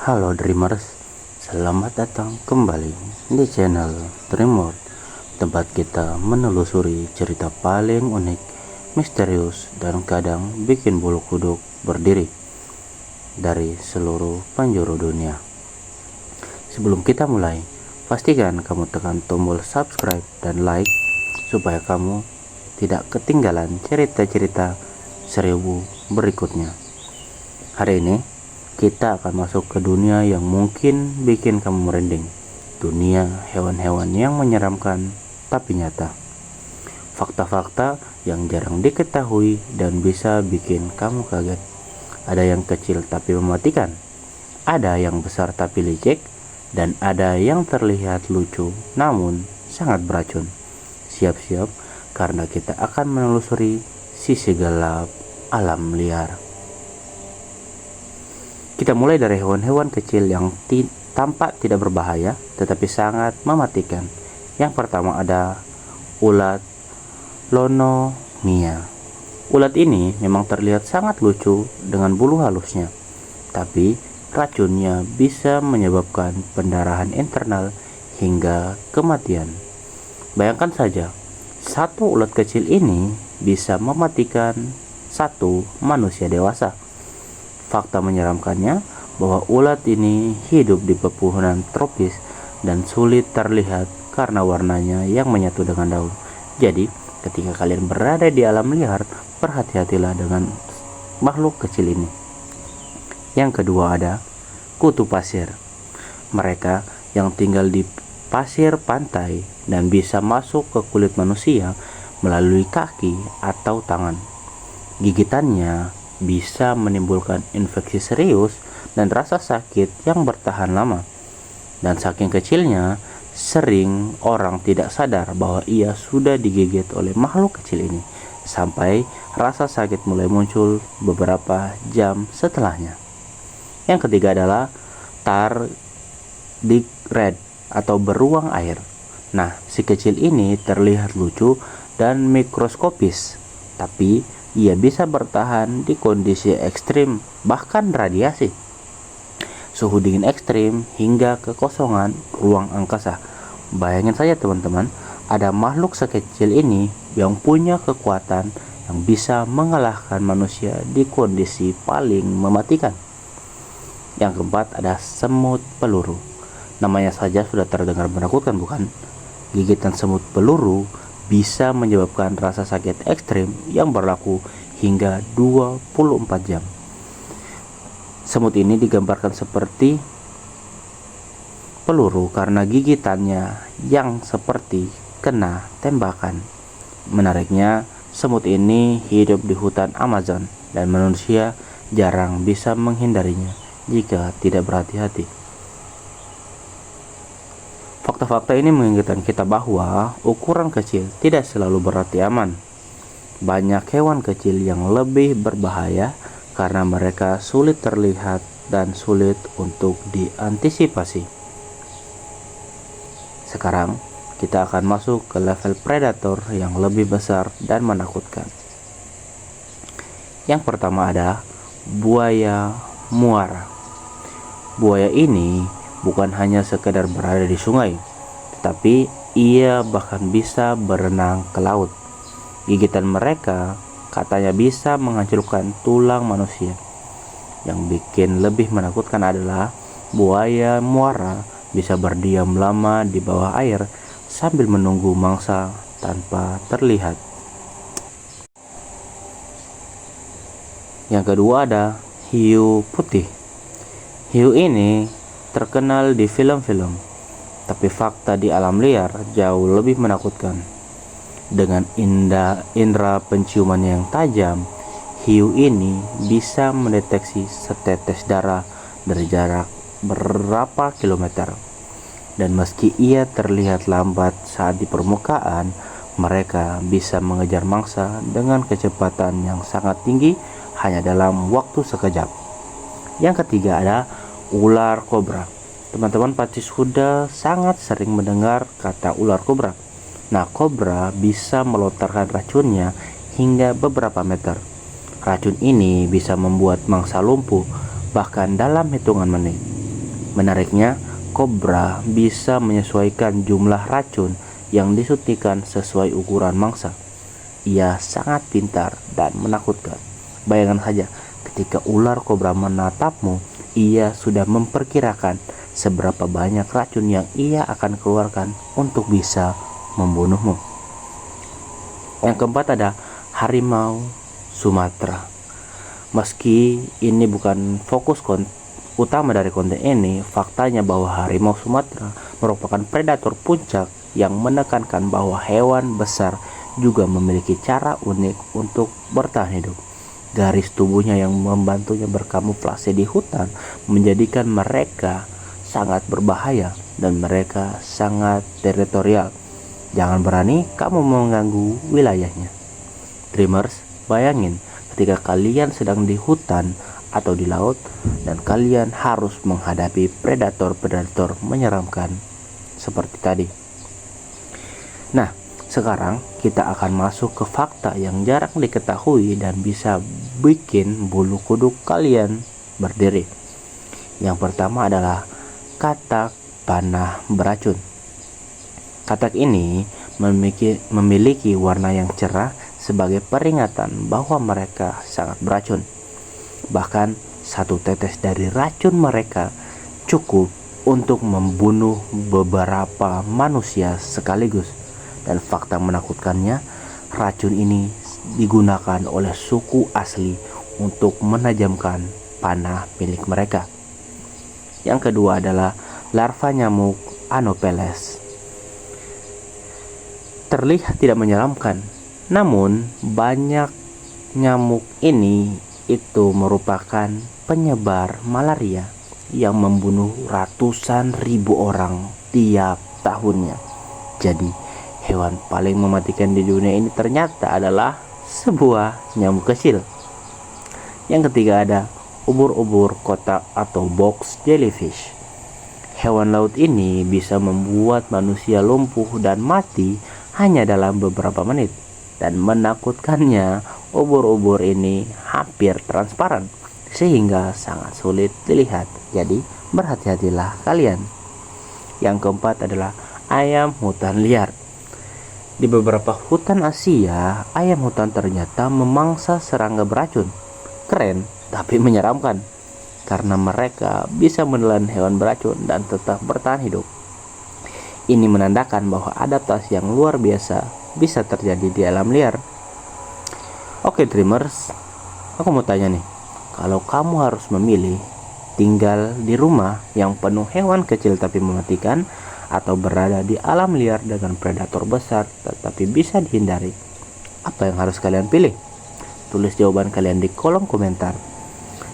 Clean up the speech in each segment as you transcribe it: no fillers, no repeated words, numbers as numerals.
Halo Dreamers, selamat datang kembali di channel Dreamer, tempat kita menelusuri cerita paling unik, misterius, dan kadang bikin bulu kuduk berdiri dari seluruh penjuru dunia. Sebelum kita mulai, pastikan kamu tekan tombol subscribe dan like supaya kamu tidak ketinggalan cerita-cerita seribu berikutnya. Hari ini kita akan masuk ke dunia yang mungkin bikin kamu merinding. Dunia hewan-hewan yang menyeramkan tapi nyata. Fakta-fakta yang jarang diketahui dan bisa bikin kamu kaget. Ada yang kecil tapi mematikan. Ada yang besar tapi licik. Dan ada yang terlihat lucu namun sangat beracun. Siap-siap karena kita akan menelusuri sisi gelap alam liar. Kita mulai dari hewan-hewan kecil yang tampak tidak berbahaya tetapi sangat mematikan. Yang pertama ada ulat lonomia. Ulat ini memang terlihat sangat lucu dengan bulu halusnya, tapi racunnya bisa menyebabkan pendarahan internal hingga kematian. Bayangkan saja, satu ulat kecil ini bisa mematikan satu manusia dewasa. Fakta menyeramkannya bahwa ulat ini hidup di pepohonan tropis dan sulit terlihat karena warnanya yang menyatu dengan daun. Jadi, ketika kalian berada di alam liar, berhati-hatilah dengan makhluk kecil ini. Yang kedua ada kutu pasir. Mereka yang tinggal di pasir pantai dan bisa masuk ke kulit manusia melalui kaki atau tangan. Gigitannya bisa menimbulkan infeksi serius dan rasa sakit yang bertahan lama. Dan saking kecilnya, sering orang tidak sadar bahwa ia sudah digigit oleh makhluk kecil ini, sampai rasa sakit mulai muncul beberapa jam setelahnya. Yang ketiga adalah tardigrade atau beruang air. Nah, si kecil ini terlihat lucu dan mikroskopis, tapi ia bisa bertahan di kondisi ekstrim, bahkan radiasi, suhu dingin ekstrim, hingga kekosongan ruang angkasa. Bayangin saja teman-teman, ada makhluk sekecil ini yang punya kekuatan yang bisa mengalahkan manusia di kondisi paling mematikan. Yang keempat ada semut peluru. Namanya saja sudah terdengar menakutkan, bukan? Gigitan semut peluru bisa menyebabkan rasa sakit ekstrim yang berlaku hingga 24 jam. Semut ini digambarkan seperti peluru karena gigitannya yang seperti kena tembakan. Menariknya, semut ini hidup di hutan Amazon dan manusia jarang bisa menghindarinya jika tidak berhati-hati. Fakta-fakta ini mengingatkan kita bahwa ukuran kecil tidak selalu berarti aman. Banyak hewan kecil yang lebih berbahaya karena mereka sulit terlihat dan sulit untuk diantisipasi. Sekarang kita akan masuk ke level predator yang lebih besar dan menakutkan. Yang pertama ada buaya muara. Buaya ini bukan hanya sekedar berada di sungai, tetapi ia bahkan bisa berenang ke laut. Gigitan mereka katanya bisa menghancurkan tulang manusia. Yang bikin lebih menakutkan adalah buaya muara bisa berdiam lama di bawah air sambil menunggu mangsa tanpa terlihat. Yang kedua ada hiu putih. Hiu ini terkenal di film-film, tapi fakta di alam liar jauh lebih menakutkan. Dengan indera penciuman yang tajam, hiu ini bisa mendeteksi setetes darah dari jarak berapa kilometer. Dan meski ia terlihat lambat saat di permukaan, mereka bisa mengejar mangsa dengan kecepatan yang sangat tinggi hanya dalam waktu sekejap. Yang ketiga ada ular kobra. Teman-teman pasti sudah sangat sering mendengar kata ular kobra. Nah, kobra bisa melontarkan racunnya hingga beberapa meter. Racun ini bisa membuat mangsa lumpuh bahkan dalam hitungan menit. Menariknya, kobra bisa menyesuaikan jumlah racun yang disuntikan sesuai ukuran mangsa. Ia sangat pintar dan menakutkan. Bayangkan saja, ketika ular kobra menatapmu, ia sudah memperkirakan seberapa banyak racun yang ia akan keluarkan untuk bisa membunuhmu. Yang keempat ada harimau Sumatera. Meski ini bukan fokus utama dari konten ini, faktanya bahwa harimau Sumatera merupakan predator puncak yang menekankan bahwa hewan besar juga memiliki cara unik untuk bertahan hidup. Garis tubuhnya yang membantunya berkamuflase di hutan menjadikan mereka sangat berbahaya dan mereka sangat teritorial. Jangan berani kamu mengganggu wilayahnya. Dreamers, bayangin ketika kalian sedang di hutan atau di laut dan kalian harus menghadapi predator-predator menyeramkan seperti tadi. Nah, sekarang kita akan masuk ke fakta yang jarang diketahui dan bisa bikin bulu kuduk kalian berdiri. Yang pertama adalah katak panah beracun. Katak ini memiliki warna yang cerah sebagai peringatan bahwa mereka sangat beracun. Bahkan satu tetes dari racun mereka cukup untuk membunuh beberapa manusia sekaligus. Dan fakta menakutkannya, racun ini digunakan oleh suku asli untuk menajamkan panah milik mereka. Yang kedua adalah larva nyamuk Anopheles. Terlihat tidak menyeramkan, namun banyak nyamuk ini itu merupakan penyebar malaria yang membunuh ratusan ribu orang tiap tahunnya. Jadi, hewan paling mematikan di dunia ini ternyata adalah sebuah nyamuk kecil. Yang ketiga ada ubur-ubur kotak atau box jellyfish. Hewan laut ini bisa membuat manusia lumpuh dan mati hanya dalam beberapa menit. Dan menakutkannya, ubur-ubur ini hampir transparan sehingga sangat sulit dilihat. Jadi berhati-hatilah kalian. Yang keempat adalah ayam hutan liar. Di beberapa hutan Asia, ayam hutan ternyata memangsa serangga beracun. Keren tapi menyeramkan karena mereka bisa menelan hewan beracun dan tetap bertahan hidup. Ini menandakan bahwa adaptasi yang luar biasa bisa terjadi di alam liar. Oke Dreamers, aku mau tanya nih, kalau kamu harus memilih tinggal di rumah yang penuh hewan kecil tapi mematikan, atau berada di alam liar dengan predator besar tetapi bisa dihindari, apa yang harus kalian pilih? Tulis jawaban kalian di kolom komentar.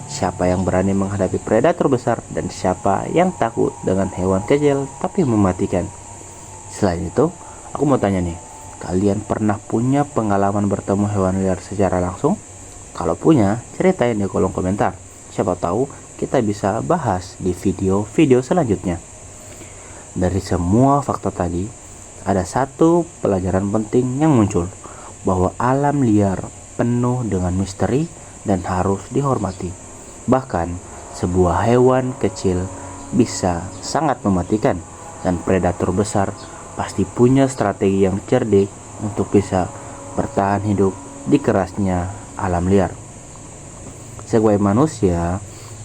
Siapa yang berani menghadapi predator besar dan siapa yang takut dengan hewan kecil tapi mematikan? Selain itu, aku mau tanya nih, kalian pernah punya pengalaman bertemu hewan liar secara langsung? Kalau punya, ceritain di kolom komentar. Siapa tahu kita bisa bahas di video-video selanjutnya. Dari semua fakta tadi, ada satu pelajaran penting yang muncul, bahwa alam liar penuh dengan misteri dan harus dihormati. Bahkan, sebuah hewan kecil bisa sangat mematikan, dan predator besar pasti punya strategi yang cerdik untuk bisa bertahan hidup di kerasnya alam liar. Sebagai manusia,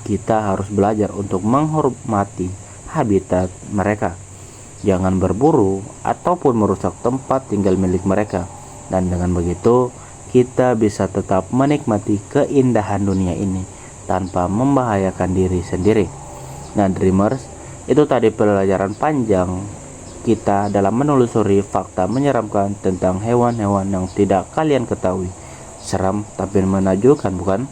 kita harus belajar untuk menghormati habitat mereka. Jangan berburu ataupun merusak tempat tinggal milik mereka. Dan dengan begitu, kita bisa tetap menikmati keindahan dunia ini tanpa membahayakan diri sendiri. Nah Dreamers, itu tadi pelajaran panjang kita dalam menelusuri fakta menyeramkan tentang hewan-hewan yang tidak kalian ketahui. Seram tapi menakjubkan, bukan?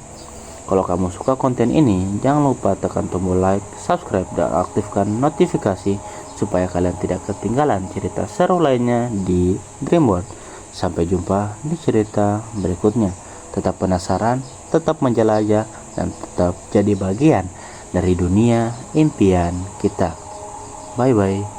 Kalau kamu suka konten ini, jangan lupa tekan tombol like, subscribe, dan aktifkan notifikasi supaya kalian tidak ketinggalan cerita seru lainnya di Dreamworld. Sampai jumpa di cerita berikutnya. Tetap penasaran, tetap menjelajah, dan tetap jadi bagian dari dunia impian kita. Bye bye.